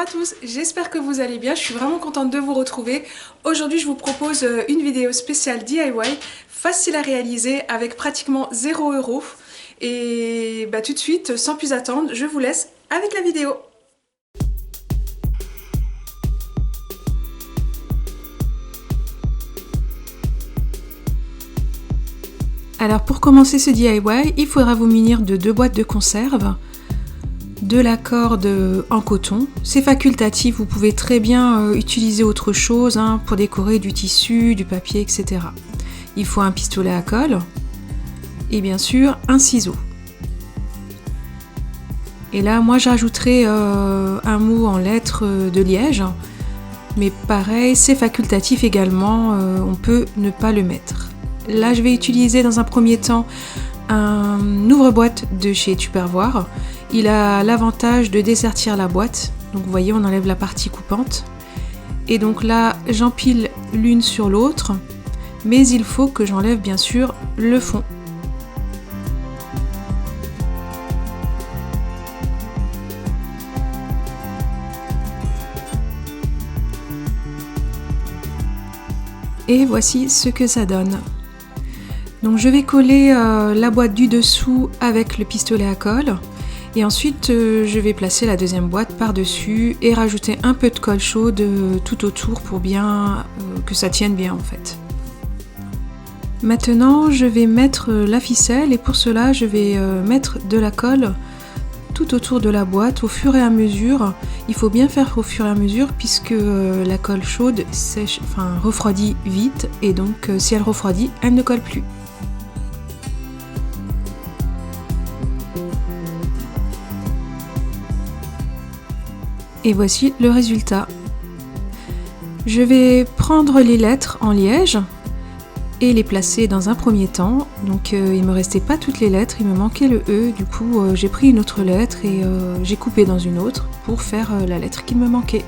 à tous, j'espère que vous allez bien, je suis vraiment contente de vous retrouver. Aujourd'hui je vous propose une vidéo spéciale DIY, facile à réaliser avec pratiquement 0 €. Et tout de suite, sans plus attendre, je vous laisse avec la vidéo. Alors pour commencer ce DIY, il faudra vous munir de 2 boîtes de conserve, de la corde en coton. C'est facultatif, vous pouvez très bien utiliser autre chose pour décorer du tissu, du papier, etc. Il faut un pistolet à colle et bien sûr un ciseau. Et là moi j'ajouterai un mot en lettres de liège, mais pareil c'est facultatif également, on peut ne pas le mettre. Là je vais utiliser dans un premier temps un ouvre-boîte de chez Tupperware. Il a l'avantage de dessertir la boîte, donc vous voyez on enlève la partie coupante. Et donc là j'empile l'une sur l'autre, mais il faut que j'enlève bien sûr le fond. Et voici ce que ça donne. Donc je vais coller la boîte du dessous avec le pistolet à colle. Et ensuite je vais placer la deuxième boîte par-dessus et rajouter un peu de colle chaude tout autour pour bien que ça tienne bien en fait. Maintenant je vais mettre la ficelle et pour cela je vais mettre de la colle tout autour de la boîte au fur et à mesure. Il faut bien faire au fur et à mesure puisque la colle chaude refroidit vite et donc si elle refroidit, elle ne colle plus. Et voici le résultat. Je vais prendre les lettres en liège et les placer dans un premier temps. Donc il me restait pas toutes les lettres, il me manquait le E. Du coup j'ai pris une autre lettre et j'ai coupé dans une autre pour faire la lettre qui me manquait.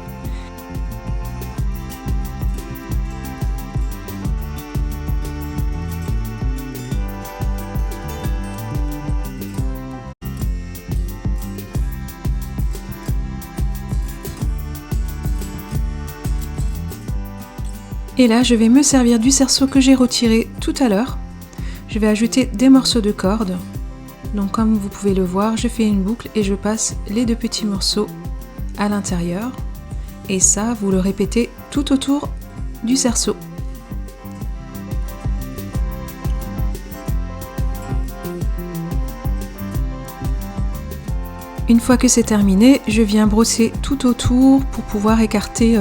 Et là, je vais me servir du cerceau que j'ai retiré tout à l'heure. Je vais ajouter des morceaux de corde. Donc comme vous pouvez le voir, je fais une boucle et je passe les 2 petits morceaux à l'intérieur. Et ça, vous le répétez tout autour du cerceau. Une fois que c'est terminé, je viens brosser tout autour pour pouvoir écarter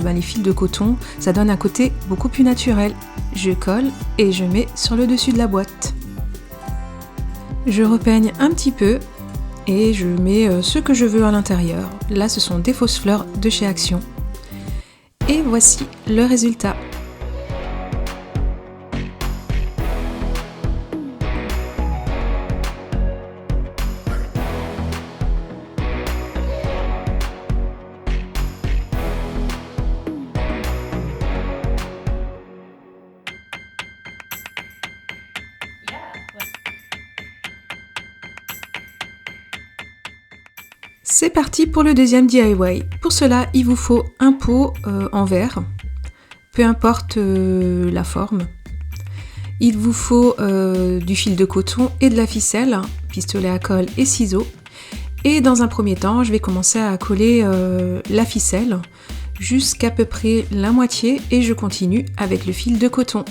les fils de coton. Ça donne un côté beaucoup plus naturel. Je colle et je mets sur le dessus de la boîte. Je repeigne un petit peu et je mets ce que je veux à l'intérieur. Là, ce sont des fausses fleurs de chez Action. Et voici le résultat. C'est parti pour le deuxième DIY. Pour cela, il vous faut un pot en verre, peu importe la forme. Il vous faut du fil de coton et de la ficelle, pistolet à colle et ciseaux. Et dans un premier temps, je vais commencer à coller la ficelle jusqu'à peu près la moitié et je continue avec le fil de coton.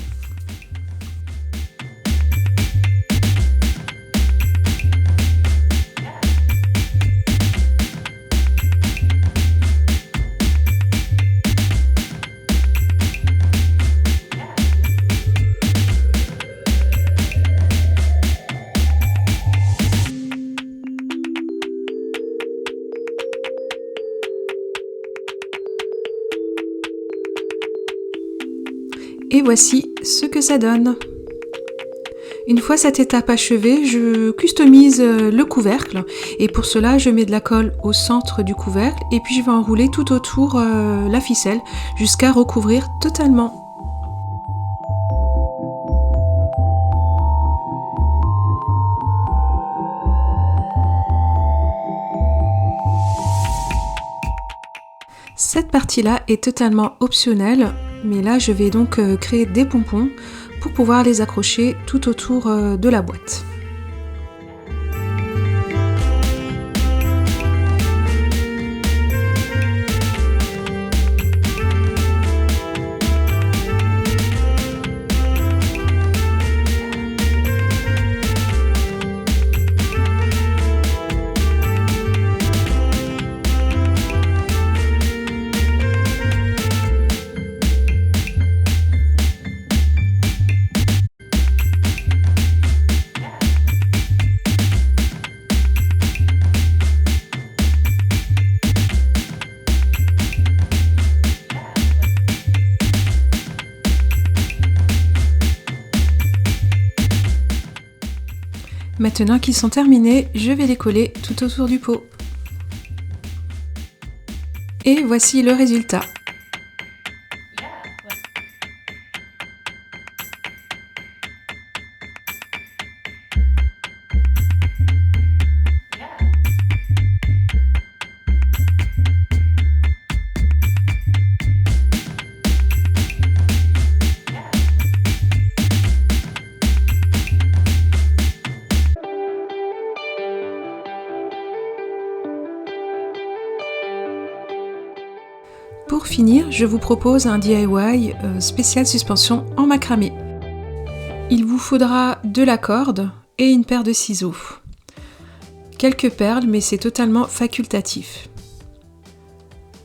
Et voici ce que ça donne. Une fois cette étape achevée, je customise le couvercle et pour cela je mets de la colle au centre du couvercle et puis je vais enrouler tout autour la ficelle jusqu'à recouvrir totalement. partie-là est totalement optionnelle, mais là je vais donc créer des pompons pour pouvoir les accrocher tout autour de la boîte. Maintenant qu'ils sont terminés, je vais les coller tout autour du pot. Et voici le résultat. Pour finir, je vous propose un DIY spécial suspension en macramé. Il vous faudra de la corde et une paire de ciseaux. Quelques perles, mais c'est totalement facultatif.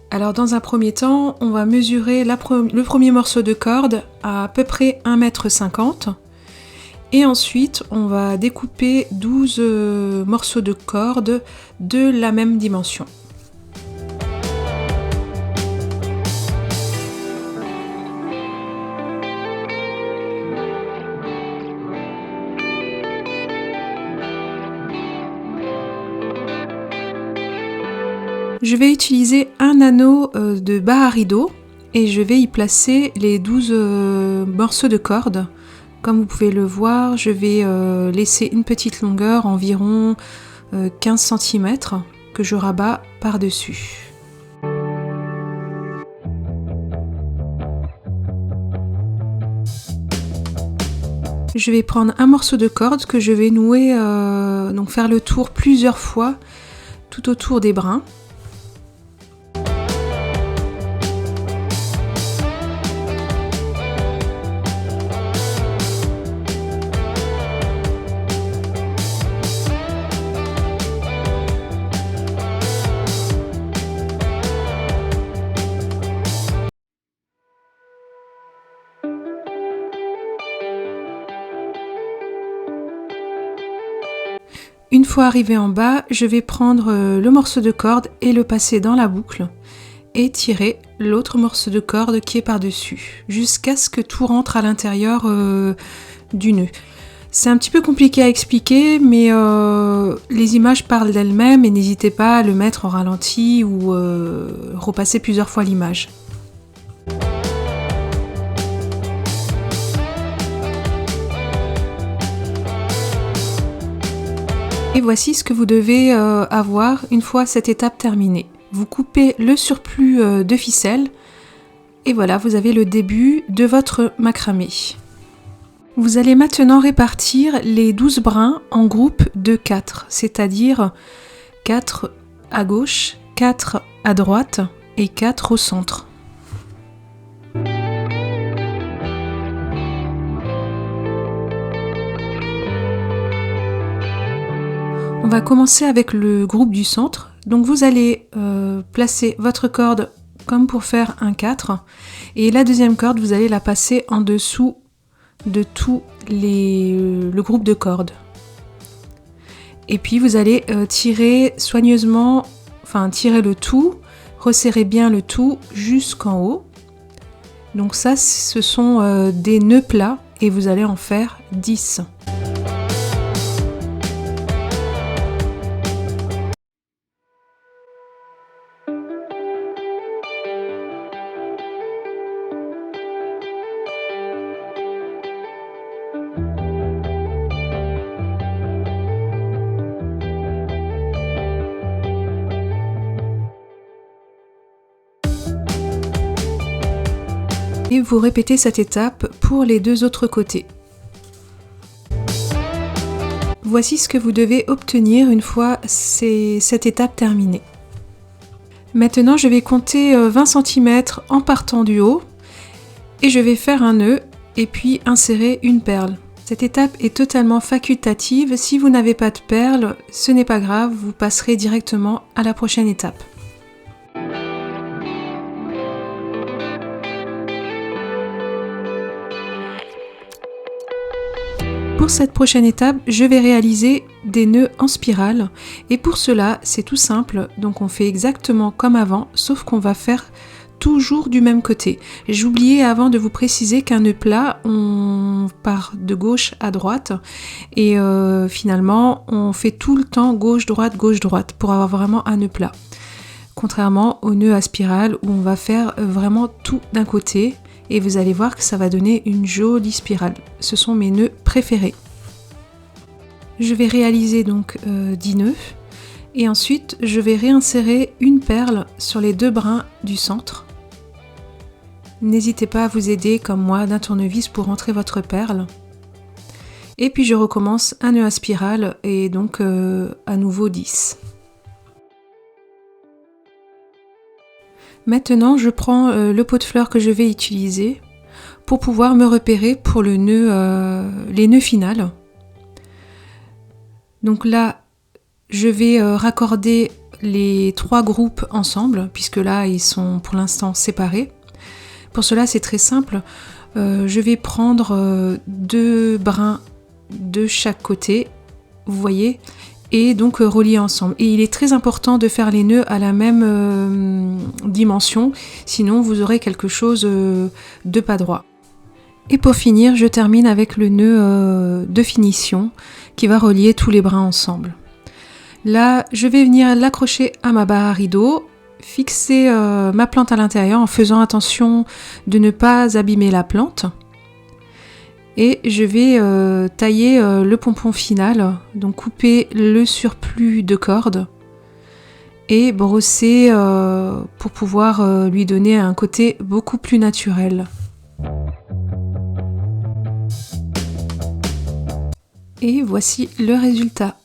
Alors dans un premier temps, on va mesurer le premier morceau de corde à peu près 1,50 m. Et ensuite, on va découper 12 morceaux de corde de la même dimension. Je vais utiliser un anneau de bas à rideau et je vais y placer les 12 morceaux de corde. Comme vous pouvez le voir, je vais laisser une petite longueur, environ 15 cm, que je rabats par-dessus. Je vais prendre un morceau de corde que je vais nouer, donc faire le tour plusieurs fois tout autour des brins. Une fois arrivé en bas, je vais prendre le morceau de corde et le passer dans la boucle et tirer l'autre morceau de corde qui est par-dessus, jusqu'à ce que tout rentre à l'intérieur du nœud. C'est un petit peu compliqué à expliquer, mais les images parlent d'elles-mêmes et n'hésitez pas à le mettre en ralenti ou repasser plusieurs fois l'image. Et voici ce que vous devez avoir une fois cette étape terminée. Vous coupez le surplus de ficelle et voilà, vous avez le début de votre macramé. Vous allez maintenant répartir les 12 brins en groupes de 4, c'est-à-dire 4 à gauche, 4 à droite et 4 au centre. On va commencer avec le groupe du centre. Donc vous allez placer votre corde comme pour faire un 4 et la deuxième corde, vous allez la passer en dessous de tout le groupe de cordes. Et puis vous allez tirer soigneusement, tirer le tout, resserrer bien le tout jusqu'en haut. Donc ça, ce sont des nœuds plats et vous allez en faire 10. Et vous répétez cette étape pour les deux autres côtés. Voici ce que vous devez obtenir une fois cette étape terminée. Maintenant, je vais compter 20 cm en partant du haut et je vais faire un nœud et puis insérer une perle. Cette étape est totalement facultative. Si vous n'avez pas de perle, ce n'est pas grave, vous passerez directement à la prochaine étape. Pour cette prochaine étape, je vais réaliser des nœuds en spirale et pour cela, c'est tout simple. Donc on fait exactement comme avant, sauf qu'on va faire toujours du même côté. J'ai oublié avant de vous préciser qu'un nœud plat, on part de gauche à droite et finalement, on fait tout le temps gauche-droite pour avoir vraiment un nœud plat. Contrairement au nœud à spirale où on va faire vraiment tout d'un côté. Et vous allez voir que ça va donner une jolie spirale. Ce sont mes nœuds préférés. Je vais réaliser donc 10 nœuds et ensuite je vais réinsérer une perle sur les deux brins du centre. N'hésitez pas à vous aider comme moi d'un tournevis pour rentrer votre perle. Et puis je recommence un nœud à spirale et donc à nouveau 10. Maintenant, je prends le pot de fleurs que je vais utiliser pour pouvoir me repérer pour le nœud, les nœuds finales. Donc là, je vais raccorder les trois groupes ensemble, puisque là, ils sont pour l'instant séparés. Pour cela, c'est très simple. Je vais prendre deux brins de chaque côté, vous voyez, et donc relier ensemble. Et il est très important de faire les nœuds à la même dimension, sinon vous aurez quelque chose de pas droit. Et pour finir, je termine avec le nœud de finition qui va relier tous les brins ensemble. Là, je vais venir l'accrocher à ma barre à rideau, fixer ma plante à l'intérieur en faisant attention de ne pas abîmer la plante. Et je vais tailler le pompon final, donc couper le surplus de corde et brosser pour pouvoir lui donner un côté beaucoup plus naturel. Et voici le résultat.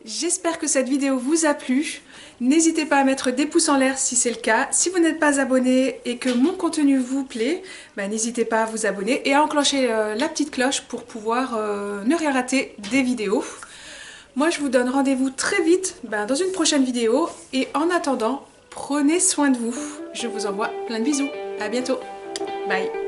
J'espère que cette vidéo vous a plu. N'hésitez pas à mettre des pouces en l'air si c'est le cas. Si vous n'êtes pas abonné et que mon contenu vous plaît, n'hésitez pas à vous abonner et à enclencher la petite cloche pour pouvoir ne rien rater des vidéos. Moi, je vous donne rendez-vous très vite dans une prochaine vidéo. Et en attendant, prenez soin de vous. Je vous envoie plein de bisous. À bientôt. Bye.